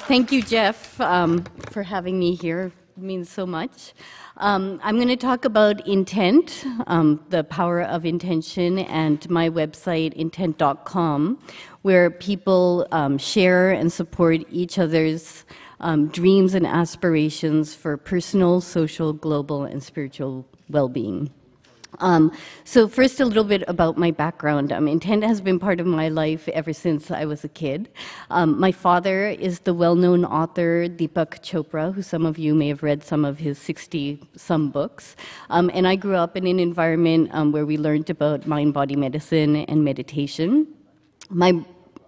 Thank you, Jeff, for having me here. It means so much. I'm going to talk about intent, the power of intention, and my website, intent.com, where people share and support each other's dreams and aspirations for personal, social, global, and spiritual well-being. So first, a little bit about my background. Intent has been part of my life ever since I was a kid. My father is the well-known author Mallika Chopra, who some of you may have read some of his 60-some books. And I grew up in an environment where we learned about mind-body medicine and meditation.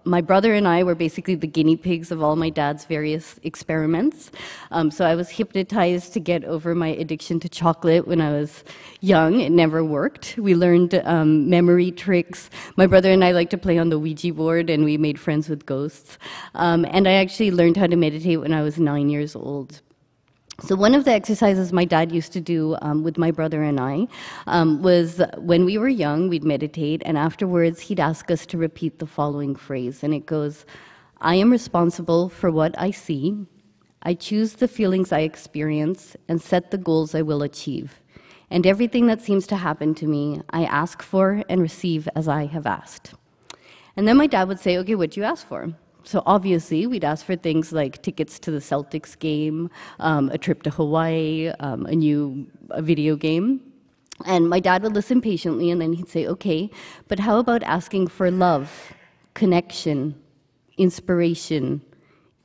My brother and I were basically the guinea pigs of all my dad's various experiments. So I was hypnotized to get over my addiction to chocolate when I was young. It never worked. We learned memory tricks. My brother and I liked to play on the Ouija board, and we made friends with ghosts. And I actually learned how to meditate when I was 9 years old. So one of the exercises my dad used to do with my brother and I was when we were young, we'd meditate, and afterwards he'd ask us to repeat the following phrase, and it goes, "I am responsible for what I see. I choose the feelings I experience and set the goals I will achieve. And everything that seems to happen to me, I ask for and receive as I have asked." And then my dad would say, "Okay, what'd you ask for?" So obviously, we'd ask for things like tickets to the Celtics game, a trip to Hawaii, a video game. And my dad would listen patiently, and then he'd say, "Okay, but how about asking for love, connection, inspiration,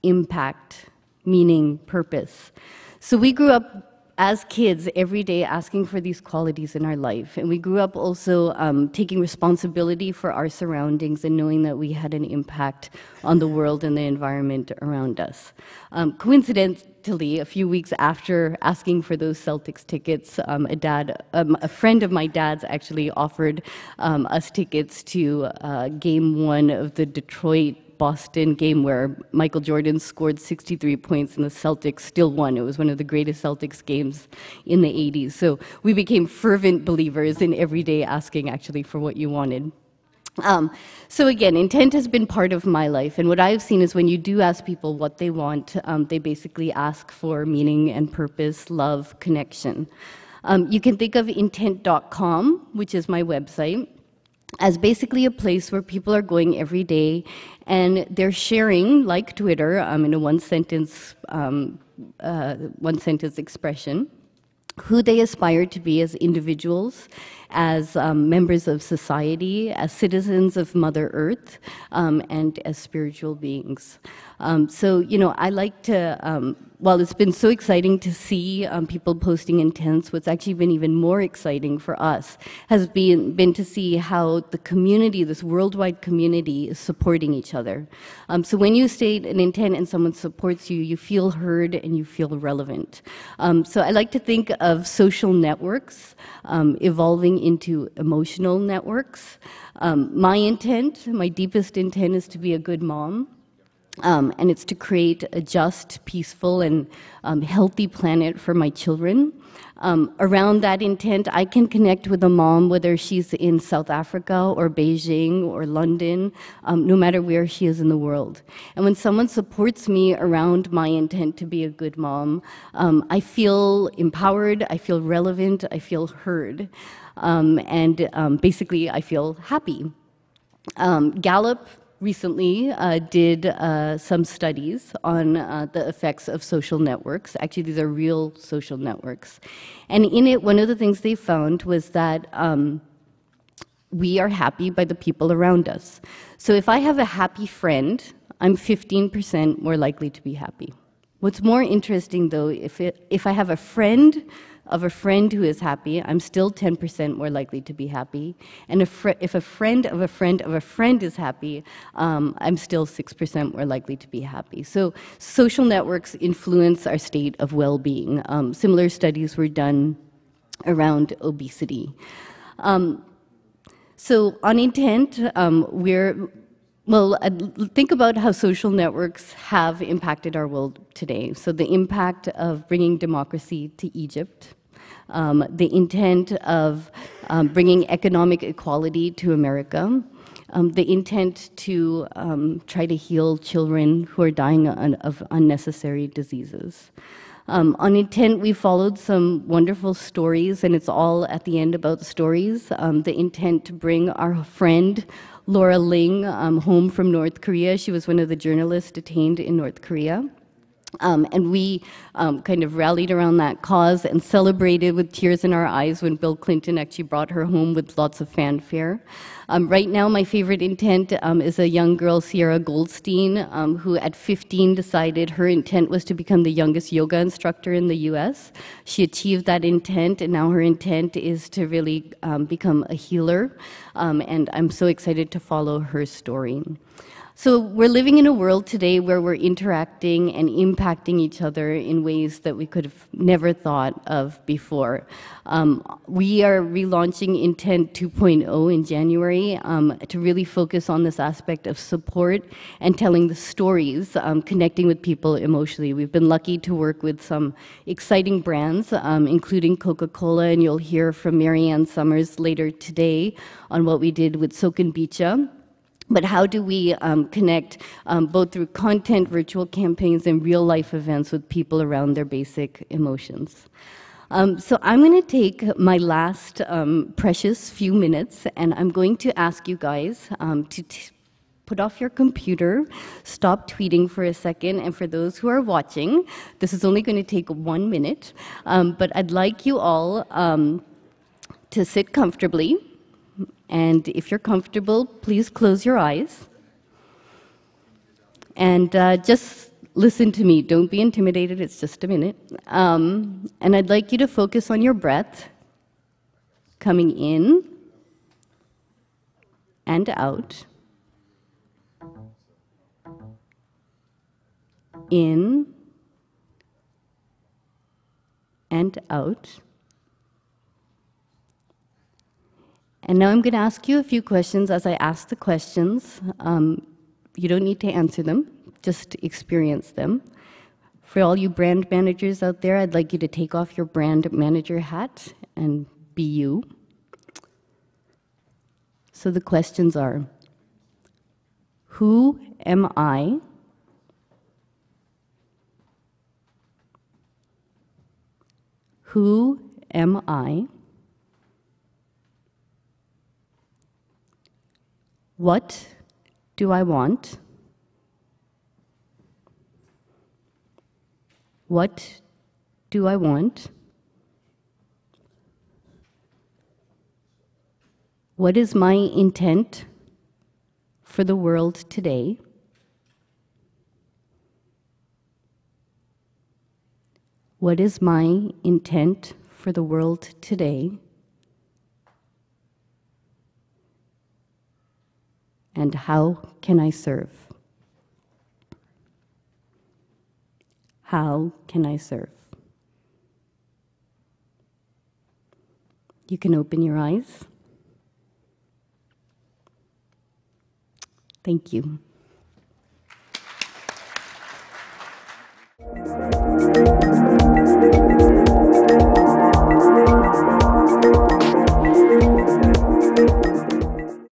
impact, meaning, purpose?" So we grew up as kids every day asking for these qualities in our life. And we grew up also taking responsibility for our surroundings and knowing that we had an impact on the world and the environment around us. Coincidentally, a few weeks after asking for those Celtics tickets, a friend of my dad's actually offered us tickets to Game 1 of the Detroit-Boston game where Michael Jordan scored 63 points and the Celtics still won. It was one of the greatest Celtics games in the 80s. So we became fervent believers in every day asking actually for what you wanted. So again, intent has been part of my life, and what I've seen is when you do ask people what they want, they basically ask for meaning and purpose, love, connection. You can think of intent.com, which is my website, as basically a place where people are going every day and they're sharing, like Twitter, in a one-sentence expression, who they aspire to be as individuals, as members of society, as citizens of Mother Earth, and as spiritual beings. So, you know, I like to, while it's been so exciting to see people posting intents, what's actually been even more exciting for us has been to see how the community, this worldwide community, is supporting each other. So when you state an intent and someone supports you, you feel heard and you feel relevant. So I like to think of social networks evolving into emotional networks. My intent, my deepest intent, is to be a good mom. And it's to create a just, peaceful, and healthy planet for my children. Around that intent, I can connect with a mom, whether she's in South Africa or Beijing or London, no matter where she is in the world. And when someone supports me around my intent to be a good mom, I feel empowered, I feel relevant, I feel heard, and basically I feel happy. Gallup recently did some studies on the effects of social networks. Actually, these are real social networks. And in it, one of the things they found was that we are happy by the people around us. So if I have a happy friend, I'm 15% more likely to be happy. What's more interesting, though, if I have a friend of a friend who is happy, I'm still 10% more likely to be happy. And if a friend of a friend of a friend is happy, I'm still 6% more likely to be happy. So social networks influence our state of well-being. Similar studies were done around obesity. So on intent, think about how social networks have impacted our world today. So the impact of bringing democracy to Egypt, the intent of bringing economic equality to America, the intent to try to heal children who are dying of unnecessary diseases. On Intent, we followed some wonderful stories, and it's all at the end about the stories. The intent to bring our friend Laura Ling home from North Korea. She was one of the journalists detained in North Korea. And we kind of rallied around that cause and celebrated with tears in our eyes when Bill Clinton actually brought her home with lots of fanfare. Right now, my favorite intent is a young girl, Sierra Goldstein, who at 15 decided her intent was to become the youngest yoga instructor in the US. She achieved that intent, and now her intent is to really become a healer. And I'm so excited to follow her story. So we're living in a world today where we're interacting and impacting each other in ways that we could have never thought of before. We are relaunching Intent 2.0 in January to really focus on this aspect of support and telling the stories, connecting with people emotionally. We've been lucky to work with some exciting brands, including Coca-Cola, and you'll hear from Marianne Summers later today on what we did with Soken Bicha. But how do we connect both through content, virtual campaigns, and real-life events with people around their basic emotions? So I'm going to take my last precious few minutes, and I'm going to ask you guys to put off your computer, stop tweeting for a second, and for those who are watching, this is only going to take 1 minute, but I'd like you all to sit comfortably. And if you're comfortable, please close your eyes. And just listen to me. Don't be intimidated. It's just a minute. And I'd like you to focus on your breath, coming in and out. In and out. And now I'm going to ask you a few questions. As I ask the questions, you don't need to answer them, just experience them. For all you brand managers out there, I'd like you to take off your brand manager hat and be you. So the questions are, who am I? Who am I? What do I want? What do I want? What is my intent for the world today? What is my intent for the world today? And how can I serve? How can I serve? You can open your eyes. Thank you.